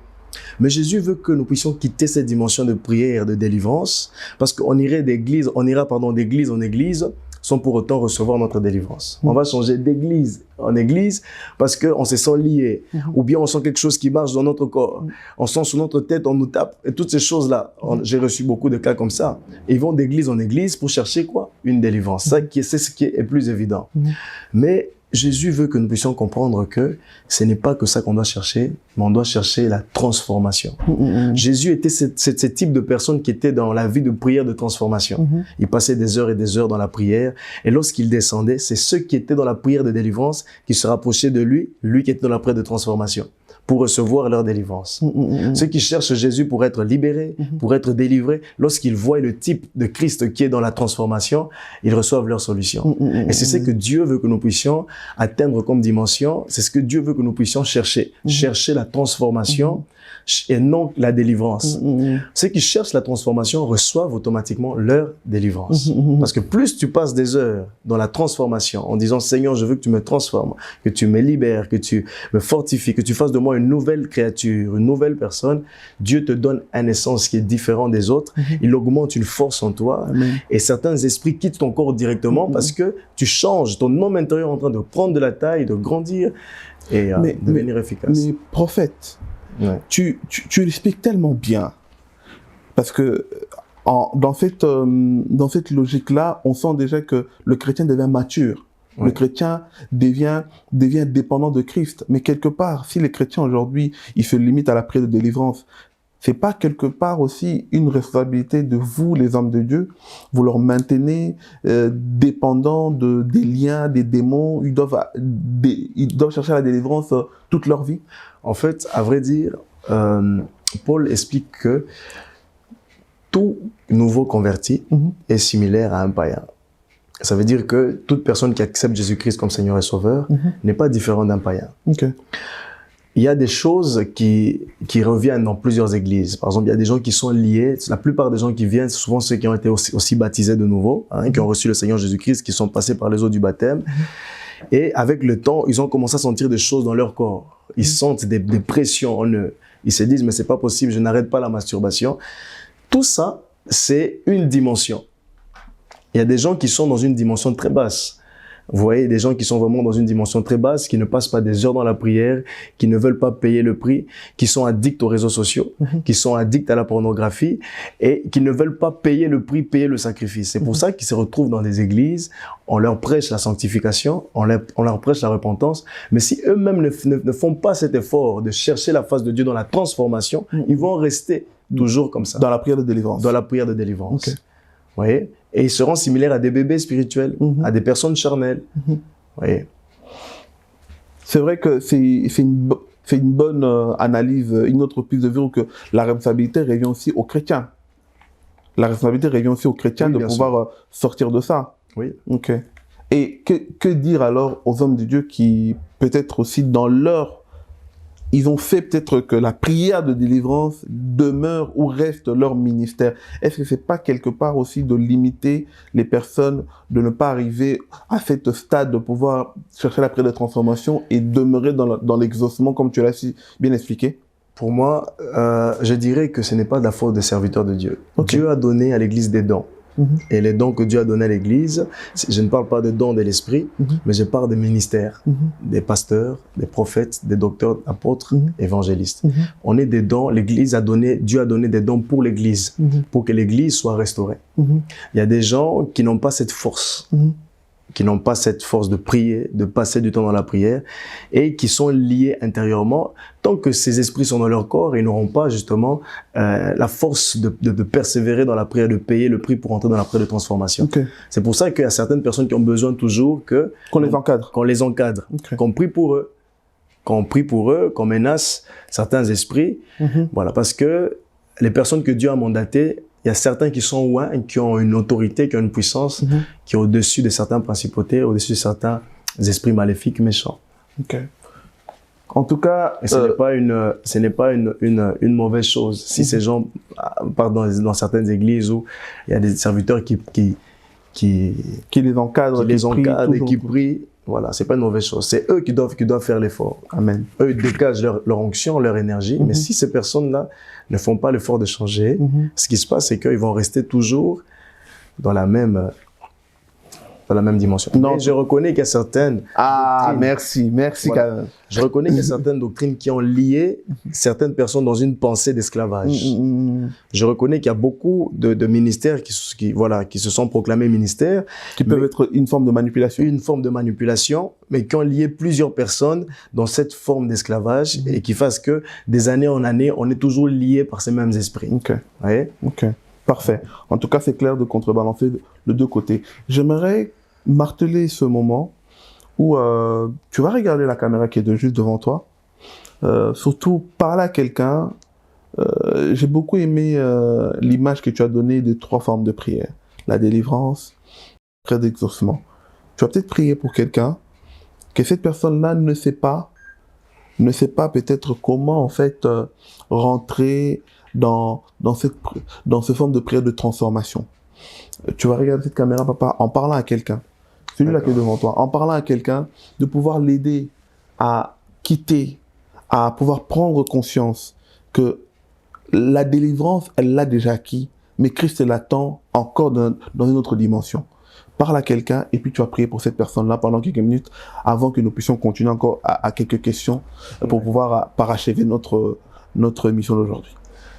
Mais Jésus veut que nous puissions quitter cette dimension de prière, de délivrance, parce qu'on ira d'église en église sans pour autant recevoir notre délivrance. On va changer d'église en église parce qu'on se sent lié, ou bien on sent quelque chose qui marche dans notre corps. On sent sur notre tête, on nous tape, et toutes ces choses-là. J'ai reçu beaucoup de cas comme ça. Ils vont d'église en église pour chercher quoi? Une délivrance. C'est ce qui est plus évident. Mais Jésus veut que nous puissions comprendre que ce n'est pas que ça qu'on doit chercher, mais on doit chercher la transformation. Jésus était ce type de personne qui était dans la vie de prière de transformation. Il passait des heures et des heures dans la prière, et lorsqu'il descendait, c'est ceux qui étaient dans la prière de délivrance qui se rapprochaient de lui qui était dans la prière de transformation, pour recevoir leur délivrance. Ceux qui cherchent Jésus pour être libérés, pour être délivrés, lorsqu'ils voient le type de Christ qui est dans la transformation, ils reçoivent leur solution. Et c'est ce que Dieu veut que nous puissions atteindre comme dimension, c'est ce que Dieu veut que nous puissions chercher. Chercher la transformation et non la délivrance. Ceux qui cherchent la transformation reçoivent automatiquement leur délivrance. Parce que plus tu passes des heures dans la transformation en disant « Seigneur, je veux que tu me transformes, que tu me libères, que tu me fortifies, que tu fasses de moi une nouvelle créature, une nouvelle personne », Dieu te donne un essence qui est différent des autres. Il augmente une force en toi. Et certains esprits quittent ton corps directement parce que tu changes. Ton homme intérieur est en train de prendre de la taille, de grandir et devenir efficace.
Mais prophète, tu l'expliques tellement bien, parce que dans cette logique-là, on sent déjà que le chrétien devient mature. Le chrétien devient dépendant de Christ. Mais quelque part, si les chrétiens aujourd'hui, ils se limitent à la prière de délivrance, c'est pas quelque part aussi une responsabilité de vous, les hommes de Dieu? Vous leur maintenez dépendants des liens, des démons. Ils doivent chercher la délivrance toute leur vie.
En fait, à vrai dire, Paul explique que tout nouveau converti est similaire à un païen. Ça veut dire que toute personne qui accepte Jésus-Christ comme Seigneur et Sauveur n'est pas différente d'un païen. Il y a des choses qui reviennent dans plusieurs églises. Par exemple, il y a des gens qui sont liés. La plupart des gens qui viennent, c'est souvent ceux qui ont été aussi baptisés de nouveau, qui ont reçu le Seigneur Jésus-Christ, qui sont passés par les eaux du baptême. Et avec le temps, ils ont commencé à sentir des choses dans leur corps. Ils sentent des pressions en eux. Ils se disent, mais c'est pas possible, je n'arrête pas la masturbation. Tout ça, c'est une dimension. Il y a des gens qui sont dans une dimension très basse. Vous voyez, des gens qui sont vraiment dans une dimension très basse, qui ne passent pas des heures dans la prière, qui ne veulent pas payer le prix, qui sont addicts aux réseaux sociaux, qui sont addicts à la pornographie et qui ne veulent pas payer le prix, payer le sacrifice. C'est pour ça qu'ils se retrouvent dans des églises, on leur prêche la sanctification, on leur prêche la repentance, mais si eux-mêmes ne font pas cet effort de chercher la face de Dieu dans la transformation, ils vont rester toujours comme ça.
Dans la prière de délivrance.
Dans la prière de délivrance. Vous voyez? Et ils seront similaires à des bébés spirituels, à des personnes charnelles. Oui.
C'est vrai que c'est une bonne analyse, une autre piste de vue que la responsabilité revient aussi aux chrétiens. La responsabilité revient aussi aux chrétiens de pouvoir sortir de ça.
Oui.
Ok. Et que dire alors aux hommes de Dieu qui, peut-être aussi dans leur ils ont fait peut-être que la prière de délivrance demeure ou reste leur ministère. Est-ce que c'est pas quelque part aussi de limiter les personnes, de ne pas arriver à ce stade de pouvoir chercher la prière de transformation et demeurer dans l'exaucement comme tu l'as si bien expliqué?
Pour moi, je dirais que ce n'est pas de la faute des serviteurs de Dieu.
Okay.
Dieu a donné à l'Église des dons. Et les dons que Dieu a donnés à l'Église, je ne parle pas de dons de l'esprit, mais je parle des ministères, des pasteurs, des prophètes, des docteurs, apôtres, évangélistes. On est des dons, l'Église a donné, Dieu a donné des dons pour l'Église, pour que l'Église soit restaurée. Il y a des gens qui n'ont pas cette force, qui n'ont pas cette force de prier, de passer du temps dans la prière, et qui sont liés intérieurement. Tant que ces esprits sont dans leur corps, ils n'auront pas justement la force de persévérer dans la prière, de payer le prix pour entrer dans la prière de transformation. Okay. C'est pour ça qu'il y a certaines personnes qui ont besoin toujours
qu'on les encadre.
Qu'on les encadre, okay. Qu'on prie pour eux, qu'on menace certains esprits. Voilà, parce que les personnes que Dieu a mandatées, il y a certains qui sont loin, qui ont une autorité, qui ont une puissance, qui est au-dessus de certains principautés, au-dessus de certains esprits maléfiques, méchants.
Ok. En tout cas,
et ce n'est pas une mauvaise chose. Si ces gens partent dans certaines églises où il y a des serviteurs qui
les encadrent,
et qui prient, voilà, c'est pas une mauvaise chose. C'est eux qui doivent faire l'effort.
Amen.
Eux, ils dégagent leur onction, leur énergie. Mais si ces personnes-là ne font pas l'effort de changer, ce qui se passe, c'est qu'ils vont rester toujours dans la même dimension.
Non.
Mais je reconnais qu'il y a certaines doctrines,
merci
voilà. Je reconnais qu'il y a certaines doctrines qui ont lié certaines personnes dans une pensée d'esclavage. Je reconnais qu'il y a beaucoup de ministères qui se sont proclamés ministères.
Qui peuvent être une forme de manipulation.
Une forme de manipulation, mais qui ont lié plusieurs personnes dans cette forme d'esclavage et qui fassent que des années en année, on est toujours liés par ces mêmes esprits.
Ok.
Ouais.
Ok. Parfait. En tout cas, c'est clair de contrebalancer de deux côtés. J'aimerais marteler ce moment où tu vas regarder la caméra qui est juste devant toi, surtout parler à quelqu'un. J'ai beaucoup aimé l'image que tu as donnée des 3 formes de prière. La délivrance, la prière d'exaucement. Tu vas peut-être prier pour quelqu'un que cette personne-là ne sait pas peut-être comment en fait rentrer dans cette forme de prière de transformation. Tu vas regarder cette caméra, papa, en parlant à quelqu'un, celui-là qui est devant toi, en parlant à quelqu'un, de pouvoir l'aider à quitter, à pouvoir prendre conscience que la délivrance, elle l'a déjà acquis, mais Christ l'attend encore dans une autre dimension. Parle à quelqu'un et puis tu vas prier pour cette personne-là pendant quelques minutes avant que nous puissions continuer encore à quelques questions pour pouvoir parachever notre émission d'aujourd'hui.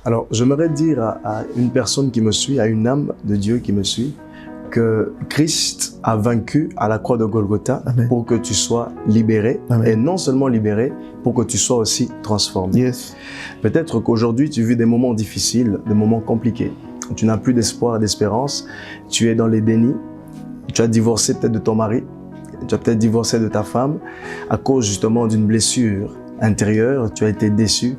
Alors, j'aimerais dire à une personne qui me suit, à une âme de Dieu qui me suit, que Christ a vaincu à la croix de Golgotha. Amen. Pour que tu sois libéré. Amen. Et non seulement libéré, pour que tu sois aussi transformé.
Yes.
Peut-être qu'aujourd'hui, tu vis des moments difficiles, des moments compliqués. Tu n'as plus d'espoir, d'espérance. Tu es dans les dénis. Tu as divorcé peut-être de ton mari. Tu as peut-être divorcé de ta femme à cause justement d'une blessure intérieure. Tu as été déçu.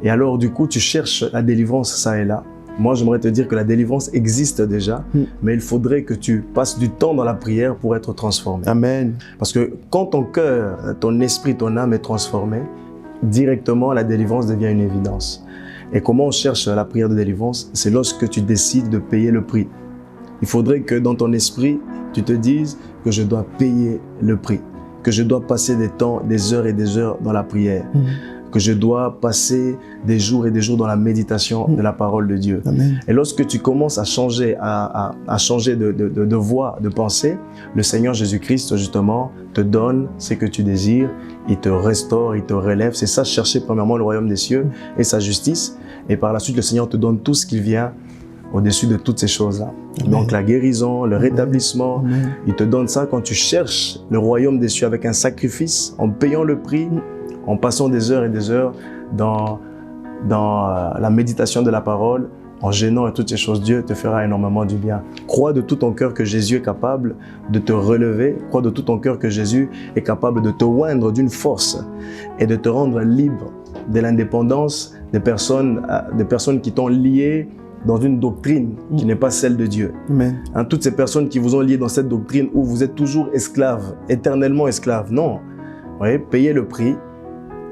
Et alors, du coup, tu cherches la délivrance ça et là. Moi, j'aimerais te dire que la délivrance existe déjà, mais il faudrait que tu passes du temps dans la prière pour être transformé.
Amen.
Parce que quand ton cœur, ton esprit, ton âme est transformé, directement, la délivrance devient une évidence. Et comment on cherche la prière de délivrance? C'est lorsque tu décides de payer le prix. Il faudrait que dans ton esprit, tu te dises que je dois payer le prix, que je dois passer des temps, des heures et des heures dans la prière. Que je dois passer des jours et des jours dans la méditation de la parole de Dieu.
Amen.
Et lorsque tu commences à changer, à changer de voie, de pensée, le Seigneur Jésus-Christ, justement, te donne ce que tu désires, il te restaure, il te relève. C'est ça, chercher premièrement le royaume des cieux et sa justice. Et par la suite, le Seigneur te donne tout ce qui vient au-dessus de toutes ces choses-là. Amen. Donc la guérison, le rétablissement, Amen. Il te donne ça quand tu cherches le royaume des cieux avec un sacrifice, en payant le prix, en passant des heures et des heures dans la méditation de la parole, en gênant et toutes ces choses, Dieu te fera énormément du bien. Crois de tout ton cœur que Jésus est capable de te relever. Crois de tout ton cœur que Jésus est capable de te oindre d'une force et de te rendre libre de l'indépendance des personnes qui t'ont lié dans une doctrine qui n'est pas celle de Dieu.
Amen.
Hein, toutes ces personnes qui vous ont lié dans cette doctrine où vous êtes toujours esclave, éternellement esclave. Non. Vous voyez, payez le prix.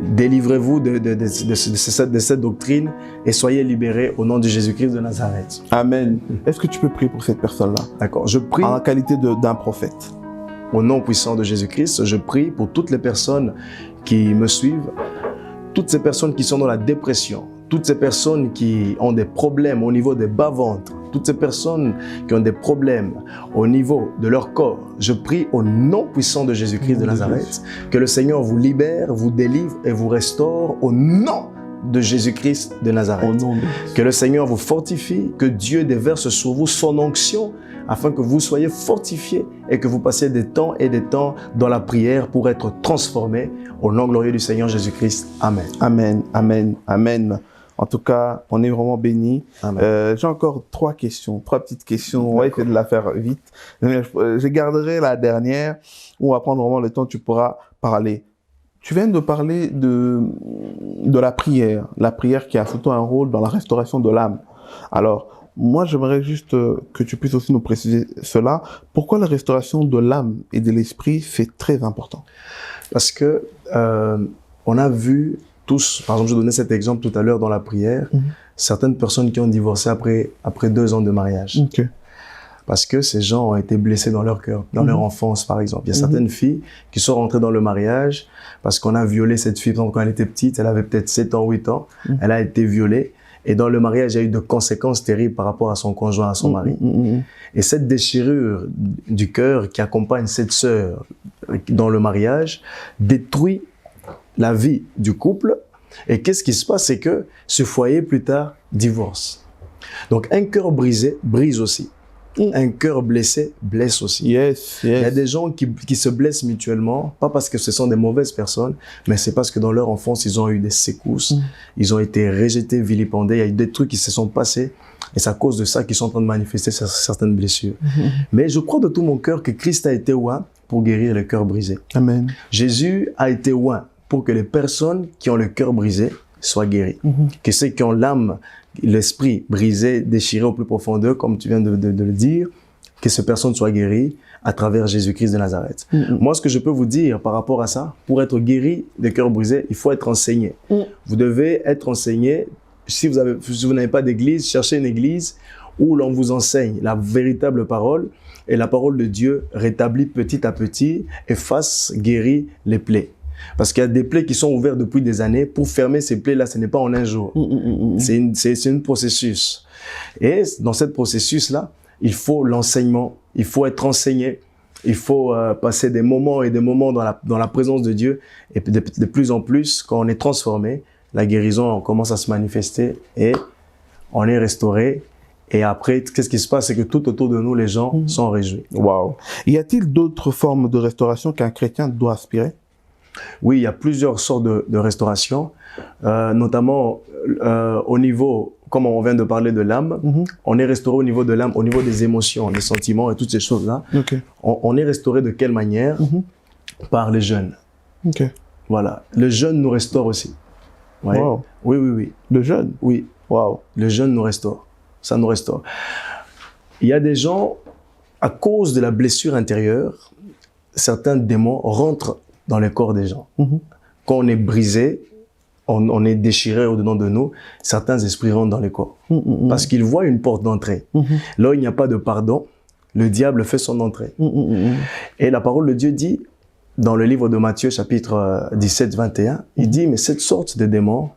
Délivrez-vous de cette doctrine et soyez libérés au nom de Jésus-Christ de Nazareth.
Amen. Est-ce que tu peux prier pour cette personne-là?
D'accord. Je prie
En la qualité d'un prophète.
au nom puissant de Jésus-Christ. Je prie pour toutes les personnes qui me suivent, toutes ces personnes qui sont dans la dépression, toutes ces personnes qui ont des problèmes au niveau des bas-ventres, toutes ces personnes qui ont des problèmes au niveau de leur corps. Je prie au nom puissant de Jésus-Christ de Nazareth, que le Seigneur vous libère, vous délivre et vous restaure au nom de Jésus-Christ de Nazareth.
Au nom de...
Que le Seigneur vous fortifie, que Dieu déverse sur vous son onction, afin que vous soyez fortifiés et que vous passiez des temps et des temps dans la prière pour être transformés au nom glorieux du Seigneur Jésus-Christ. Amen.
Amen, amen, amen. En tout cas, on est vraiment bénis. J'ai encore trois petites questions. On va essayer de la faire vite. Je garderai la dernière. On va prendre vraiment le temps, tu pourras parler. Tu viens de parler de la prière qui a surtout un rôle dans la restauration de l'âme. Alors, moi, j'aimerais juste que tu puisses aussi nous préciser cela. Pourquoi la restauration de l'âme et de l'esprit, c'est très important?
Parce que on a vu tous, par exemple, je donnais cet exemple tout à l'heure dans la prière, certaines personnes qui ont divorcé après 2 ans de mariage.
Okay.
Parce que ces gens ont été blessés dans leur cœur, dans leur enfance, par exemple. Il y a certaines filles qui sont rentrées dans le mariage parce qu'on a violé cette fille quand elle était petite. Elle avait peut-être 7 ans, 8 ans. Elle a été violée. Et dans le mariage, il y a eu de conséquences terribles par rapport à son conjoint, à son mari. Et cette déchirure du cœur qui accompagne cette sœur dans le mariage détruit la vie du couple. Et qu'est-ce qui se passe? C'est que ce foyer, plus tard, divorce. Donc, un cœur brisé brise aussi. Un cœur blessé blesse aussi.
Yes.
Il y a des gens qui se blessent mutuellement, pas parce que ce sont des mauvaises personnes, mais c'est parce que dans leur enfance, ils ont eu des secousses, ils ont été rejetés, vilipendés, il y a eu des trucs qui se sont passés, et c'est à cause de ça qu'ils sont en train de manifester certaines blessures. Mais je crois de tout mon cœur que Christ a été oint pour guérir le cœur brisé.
Amen.
Jésus a été oint pour que les personnes qui ont le cœur brisé soient guéries. Que ceux qui ont l'âme, l'esprit brisé, déchiré au plus profond d'eux, comme tu viens de le dire, que ces personnes soient guéries à travers Jésus-Christ de Nazareth. Moi, ce que je peux vous dire par rapport à ça, pour être guéri des cœurs brisés, il faut être enseigné. Vous devez être enseigné. Si vous n'avez pas d'église, cherchez une église où l'on vous enseigne la véritable parole, et la parole de Dieu rétablit petit à petit, efface, guérit les plaies. Parce qu'il y a des plaies qui sont ouvertes depuis des années. Pour fermer ces plaies-là, ce n'est pas en un jour. C'est un processus. Et dans ce processus-là, il faut l'enseignement, il faut être enseigné, il faut passer des moments et des moments dans la présence de Dieu. Et de plus en plus, quand on est transformé, la guérison commence à se manifester et on est restauré. Et après, qu'est-ce qui se passe? C'est que tout autour de nous, les gens sont réjouis.
Wow. Y a-t-il d'autres formes de restauration qu'un chrétien doit aspirer?
Oui, il y a plusieurs sortes de restauration, notamment au niveau, comme on vient de parler de l'âme, on est restauré au niveau de l'âme, au niveau des émotions, des sentiments et toutes ces choses-là.
Okay.
On est restauré de quelle manière? Par les jeûnes.
Okay.
Voilà. Le jeûne nous restaure aussi. Ouais.
Wow.
Oui.
Le jeûne?
Oui.
Wow.
Le jeûne nous restaure. Ça nous restaure. Il y a des gens, à cause de la blessure intérieure, certains démons rentrent dans le corps des gens. Quand on est brisé, on est déchiré au-dedans de nous, certains esprits rentrent dans le corps. Parce qu'ils voient une porte d'entrée. Là où il n'y a pas de pardon, le diable fait son entrée. Et la parole de Dieu dit, dans le livre de Matthieu, chapitre 17, 21, il dit, mais cette sorte de démons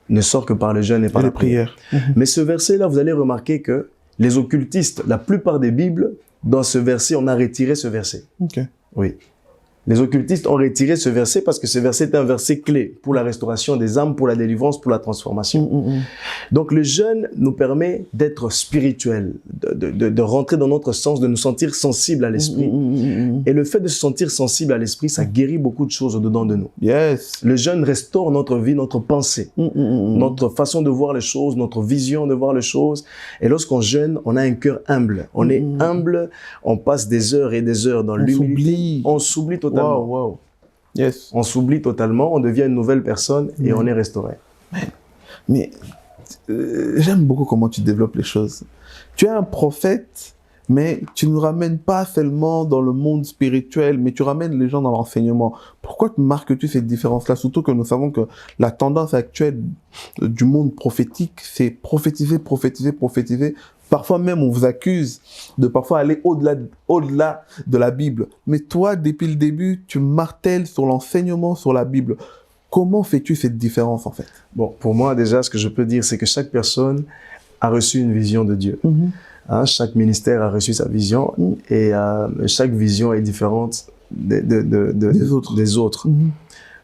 ne sort que par le jeûne et par la prière. Mais ce verset-là, vous allez remarquer que les occultistes, la plupart des Bibles, dans ce verset, on a retiré ce verset.
Okay.
Oui. Les occultistes ont retiré ce verset parce que ce verset est un verset clé pour la restauration des âmes, pour la délivrance, pour la transformation. Donc le jeûne nous permet d'être spirituel, de rentrer dans notre sens, de nous sentir sensibles à l'esprit. Et le fait de se sentir sensible à l'esprit, ça guérit beaucoup de choses au-dedans de nous.
Yes.
Le jeûne restaure notre vie, notre pensée, notre façon de voir les choses, notre vision de voir les choses. Et lorsqu'on jeûne, on a un cœur humble. On est humble, on passe des heures et des heures dans l'humilité. On s'oublie totalement.
Wow. Yes.
On s'oublie totalement, on devient une nouvelle personne et on est restauré.
Mais j'aime beaucoup comment tu développes les choses. Tu es un prophète mais tu ne ramènes pas seulement dans le monde spirituel, mais tu ramènes les gens dans l'enseignement. Pourquoi marques-tu cette différence-là? Surtout que nous savons que la tendance actuelle du monde prophétique, c'est prophétiser, prophétiser, prophétiser. Parfois même, on vous accuse de parfois aller au-delà de la Bible. Mais toi, depuis le début, tu martèles sur l'enseignement, sur la Bible. Comment fais-tu cette différence, en fait?
Bon, pour moi, déjà, ce que je peux dire, c'est que chaque personne a reçu une vision de Dieu. Hein, chaque ministère a reçu sa vision et chaque vision est différente des autres.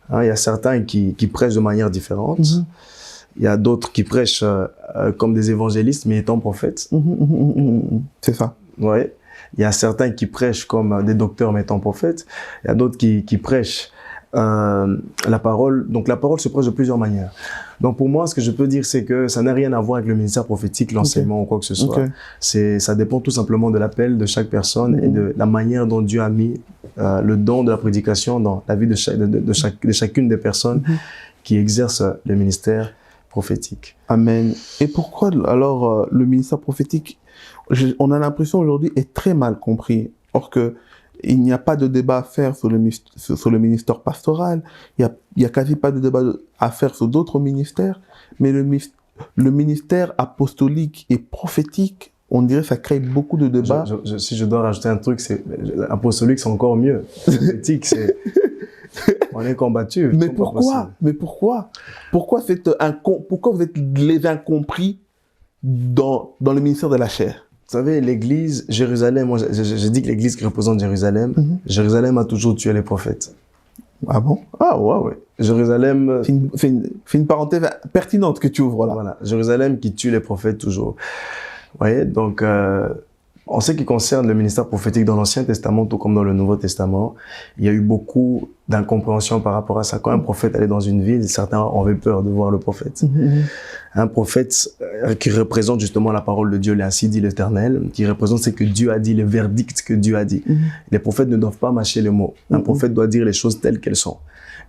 Hein, il y a certains qui prêchent de manière différente. Il y a d'autres qui prêchent comme des évangélistes, mais étant prophètes.
C'est ça.
Ouais. Il y a certains qui prêchent comme des docteurs, mais étant prophètes. Il y a d'autres qui prêchent la parole. Donc, la parole se prêche de plusieurs manières. Donc, pour moi, ce que je peux dire, c'est que ça n'a rien à voir avec le ministère prophétique, l'enseignement ou quoi que ce soit. Ça dépend tout simplement de l'appel de chaque personne et de la manière dont Dieu a mis le don de la prédication dans la vie de chacune des personnes qui exercent le ministère prophétique.
Amen. Et pourquoi alors le ministère prophétique, on a l'impression aujourd'hui, est très mal compris. Or que il n'y a pas de débat à faire sur le ministère pastoral, il y a quasi pas de débat à faire sur d'autres ministères, mais le ministère apostolique et prophétique, on dirait que ça crée beaucoup de débats.
Si je dois rajouter un truc, c'est apostolique, c'est encore mieux. Prophétique, c'est on est combattu.
Mais pourquoi? Pourquoi vous êtes les incompris dans le ministère de la chair?
Vous savez, l'église, Jérusalem, moi, je dis que l'église qui représente Jérusalem, Jérusalem a toujours tué les prophètes.
Ah bon?
Ah ouais. Jérusalem...
C'est une parenthèse pertinente que tu ouvres là.
Voilà. Jérusalem qui tue les prophètes toujours. Vous voyez, donc, en ce qui concerne le ministère prophétique dans l'Ancien Testament, tout comme dans le Nouveau Testament, il y a eu beaucoup d'incompréhension par rapport à ça. Quand un prophète allait dans une ville, certains avaient peur de voir le prophète. Un prophète qui représente justement la parole de Dieu, ainsi dit l'Éternel, qui représente ce que Dieu a dit, le verdict que Dieu a dit. Les prophètes ne doivent pas mâcher les mots. Un prophète doit dire les choses telles qu'elles sont.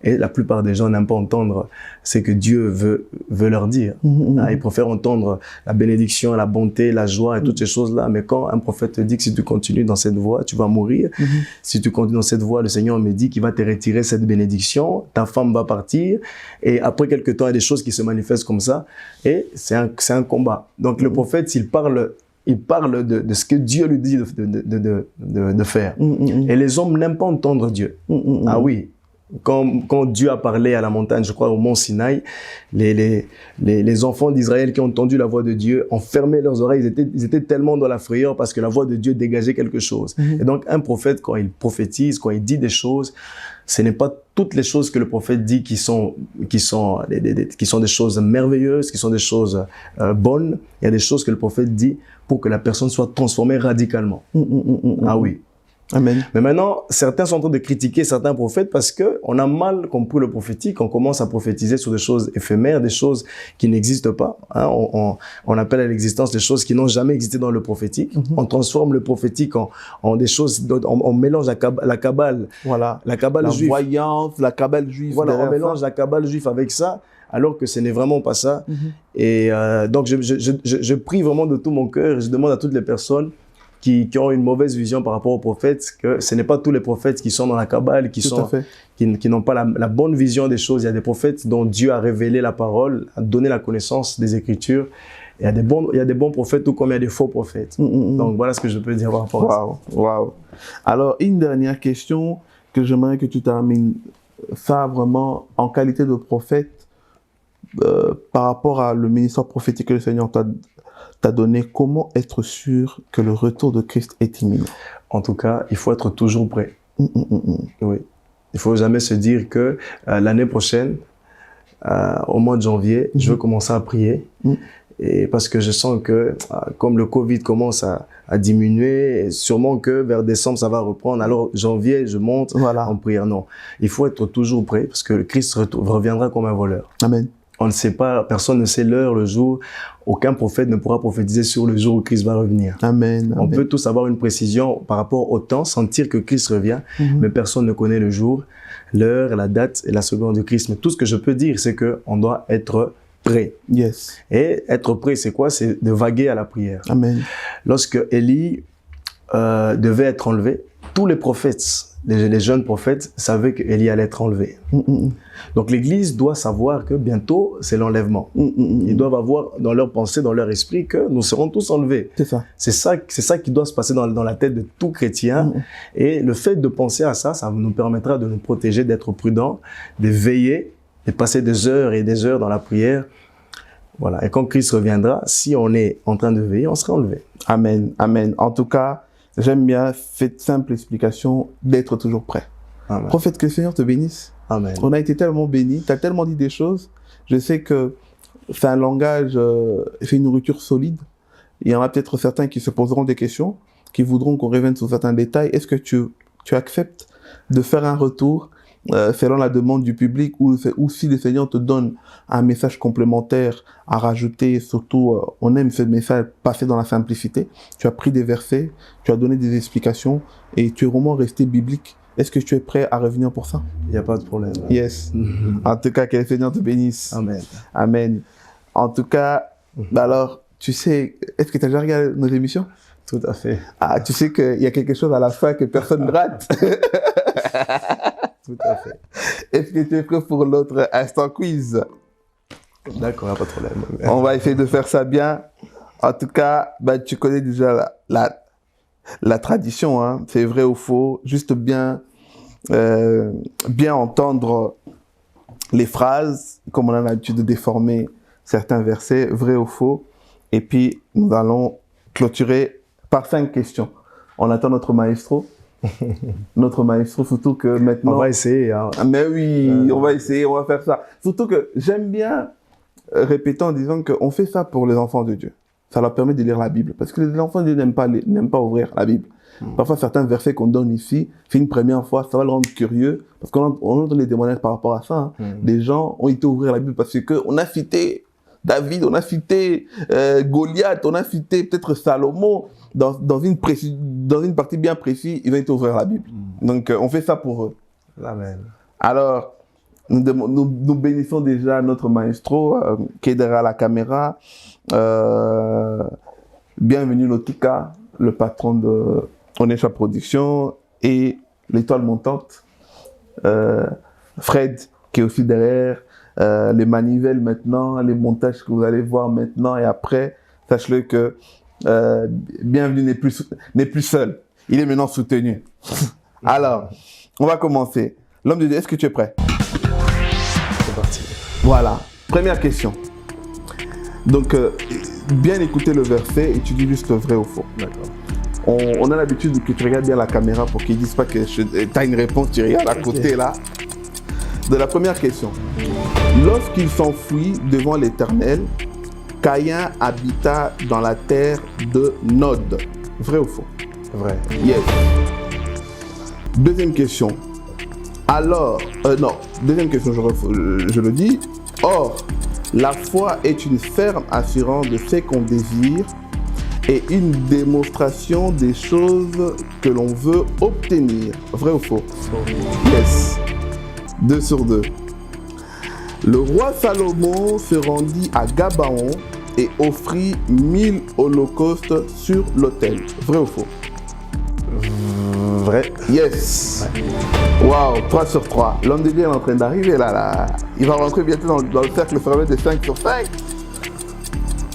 Et la plupart des gens n'aiment pas entendre ce que Dieu veut leur dire. Ils préfèrent entendre la bénédiction, la bonté, la joie et toutes ces choses-là. Mais quand un prophète te dit que si tu continues dans cette voie, tu vas mourir. Si tu continues dans cette voie, le Seigneur me dit qu'il va te retirer cette bénédiction. Ta femme va partir. Et après quelques temps, il y a des choses qui se manifestent comme ça. Et c'est un combat. Donc le prophète, il parle de ce que Dieu lui dit de faire. Et les hommes n'aiment pas entendre Dieu. Ah oui. Quand Dieu a parlé à la montagne, je crois au mont Sinaï, les enfants d'Israël qui ont entendu la voix de Dieu ont fermé leurs oreilles, ils étaient tellement dans la frayeur parce que la voix de Dieu dégageait quelque chose. Et donc un prophète, quand il prophétise, quand il dit des choses, ce n'est pas toutes les choses que le prophète dit qui sont des choses merveilleuses, qui sont des choses bonnes. Il y a des choses que le prophète dit pour que la personne soit transformée radicalement. Ah oui.
Amen.
Mais maintenant, certains sont en train de critiquer certains prophètes parce que on a mal compris le prophétique. On commence à prophétiser sur des choses éphémères, des choses qui n'existent pas. Hein. On appelle à l'existence des choses qui n'ont jamais existé dans le prophétique. On transforme le prophétique en des choses, on mélange la kabbale,
voilà,
la kabbale juive,
la voyance, la kabbale juive.
Voilà, on mélange la kabbale juive avec ça, alors que ce n'est vraiment pas ça. Et donc je prie vraiment de tout mon cœur. Je demande à toutes les personnes qui ont une mauvaise vision par rapport aux prophètes, que ce n'est pas tous les prophètes qui sont dans la Kabbale, qui n'ont pas la bonne vision des choses. Il y a des prophètes dont Dieu a révélé la parole, a donné la connaissance des Écritures. Il y a des bons prophètes, tout comme il y a des faux prophètes. Donc voilà ce que je peux dire par rapport à ça.
Wow. Alors, une dernière question que j'aimerais que tu termines ça vraiment en qualité de prophète par rapport à le ministère prophétique que le Seigneur t'a donné. Comment être sûr que le retour de Christ est imminent?
En tout cas, il faut être toujours prêt. Oui. Il faut jamais se dire que l'année prochaine, au mois de janvier, je veux commencer à prier. Et parce que je sens que comme le Covid commence à diminuer, et sûrement que vers décembre, ça va reprendre. Alors janvier, je monte en prière. Non, il faut être toujours prêt parce que le Christ reviendra comme un voleur.
Amen.
On ne sait pas, personne ne sait l'heure, le jour. Aucun prophète ne pourra prophétiser sur le jour où Christ va revenir.
Amen.
On peut tous avoir une précision par rapport au temps, sentir que Christ revient, mais personne ne connaît le jour, l'heure, la date et la seconde de Christ. Mais tout ce que je peux dire, c'est qu'on doit être prêt.
Yes.
Et être prêt, c'est quoi? C'est de vaguer à la prière.
Amen.
Lorsque Élie devait être enlevé, tous les prophètes, les jeunes prophètes, savaient qu'Élie allait être enlevé. Donc l'Église doit savoir que bientôt, c'est l'enlèvement. Ils doivent avoir dans leur pensée, dans leur esprit, que nous serons tous enlevés.
C'est ça.
C'est ça qui doit se passer dans la tête de tout chrétien. Et le fait de penser à ça, ça nous permettra de nous protéger, d'être prudents, de veiller, de passer des heures et des heures dans la prière. Voilà. Et quand Christ reviendra, si on est en train de veiller, on sera enlevé.
Amen, amen. En tout cas, j'aime bien cette simple explication d'être toujours prêt.
Amen.
Prophète, que le Seigneur te bénisse.
Amen.
On a été tellement bénis, tu as tellement dit des choses. Je sais que c'est un langage, c'est une nourriture solide. Il y en a peut-être certains qui se poseront des questions, qui voudront qu'on revienne sur certains détails. Est-ce que tu acceptes de faire un retour selon la demande du public, ou si le Seigneur te donne un message complémentaire à rajouter, surtout on aime ce message passer dans la simplicité. Tu as pris des versets, tu as donné des explications et tu es vraiment resté biblique. Est-ce que tu es prêt à revenir pour ça?
Il n'y a pas de problème.
Yes. En tout cas, que le Seigneur te bénisse.
Amen.
Amen. En tout cas, alors, tu sais, est-ce que tu as déjà regardé nos émissions?
Tout à fait.
Ah, tu sais qu'il y a quelque chose à la fin que personne ne rate.
Tout à fait.
Est-ce que tu es prêt pour l'autre instant quiz?
D'accord, il n'y a pas de problème.
On va essayer de faire ça bien. En tout cas, tu connais déjà la tradition, hein. C'est vrai ou faux. Juste bien entendre les phrases, comme on a l'habitude de déformer certains versets, vrai ou faux. Et puis, nous allons clôturer par 5 questions. On attend notre maestro. Notre maestro, surtout que maintenant...
On va essayer. Hein.
Mais oui, on va essayer, on va faire ça. Surtout que j'aime bien répéter en disant qu'on fait ça pour les enfants de Dieu. Ça leur permet de lire la Bible. Parce que les enfants de Dieu n'aiment pas ouvrir la Bible. Parfois, certains versets qu'on donne ici, c'est une première fois, ça va le rendre curieux. Parce qu'on entend des témoignages par rapport à ça. Hein. Des gens ont été ouvrir la Bible parce qu'on a cité David, on a cité Goliath, on a cité peut-être Salomon. Dans une partie bien précise, ils ont été ouvrir la Bible. Donc, on fait ça pour eux.
Amen.
Alors, nous bénissons déjà notre maestro qui est derrière la caméra. Bienvenue Lotika, le patron de Onesha Production et l'étoile montante. Fred qui est aussi derrière. Les manivelles maintenant, les montages que vous allez voir maintenant et après. Sachez-le que Bienvenue n'est plus seul. Il est maintenant soutenu. Alors, on va commencer. L'homme de Dieu, est-ce que tu es prêt?
C'est parti.
Voilà. Première question. Donc, bien écouter le verset et tu dis juste vrai ou faux.
D'accord.
On a l'habitude que tu regardes bien la caméra pour qu'ils ne disent pas que tu as une réponse, tu regardes à côté là. De la première question. Lorsqu'il s'enfuit devant l'Éternel, Caïn habita dans la terre de Nod. Vrai ou faux?
Vrai.
Yes. Deuxième question. Alors, deuxième question, je le dis. Or, la foi est une ferme assurance de ce qu'on désire et une démonstration des choses que l'on veut obtenir. Vrai ou faux? Yes. 2 sur 2. Le roi Salomon se rendit à Gabaon et offrit 1000 holocaustes sur l'autel. Vrai ou faux?
Vrai.
Yes. Waouh, 3 sur 3. L'homme de Dieu est en train d'arriver là. Il va rentrer bientôt dans le cercle fermé de 5 sur 5.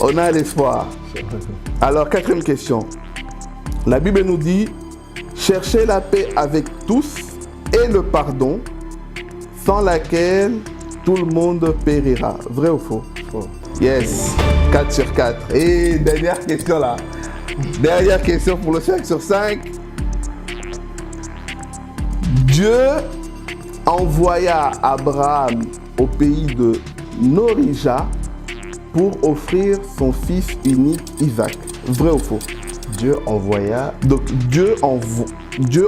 On a l'espoir. Alors, 4e question. La Bible nous dit, cherchez la paix avec tous et le pardon, sans laquelle tout le monde périra. Vrai ou faux?
Faux.
Yes. 4 sur 4. Et dernière question là. Dernière question pour le 5 sur 5. Dieu envoya Abraham au pays de Norija pour offrir son fils unique Isaac. Vrai ou faux?
Dieu envoya.
Donc Dieu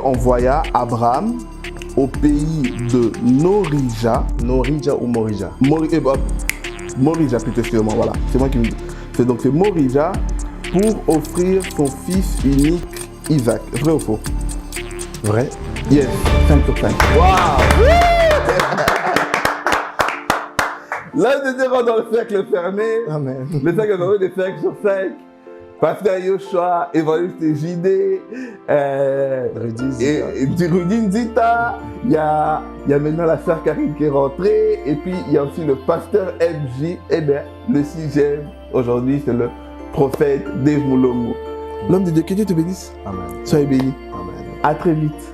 envoya Abraham au pays de Norija.
Norija ou Morija?
Morija plutôt, excusez-moi, voilà. C'est moi qui me dis. Donc c'est Morija pour offrir son fils unique Isaac. Vrai ou faux?
Vrai.
Yes, 5 sur 5. Waouh! Là, nous étions dans le cercle fermé.
Amen.
Le cercle fermé des 5 sur 5. Pasteur Yoshua, évangéliste JD, Rudy Nzita, il y a maintenant la sœur Karine qui est rentrée, et puis il y a aussi le pasteur MJ, et bien le 6e aujourd'hui c'est le prophète Dave Moulombo. L'homme de Dieu, que Dieu te bénisse.
Amen.
Soyez bénis.
Amen.
À très vite.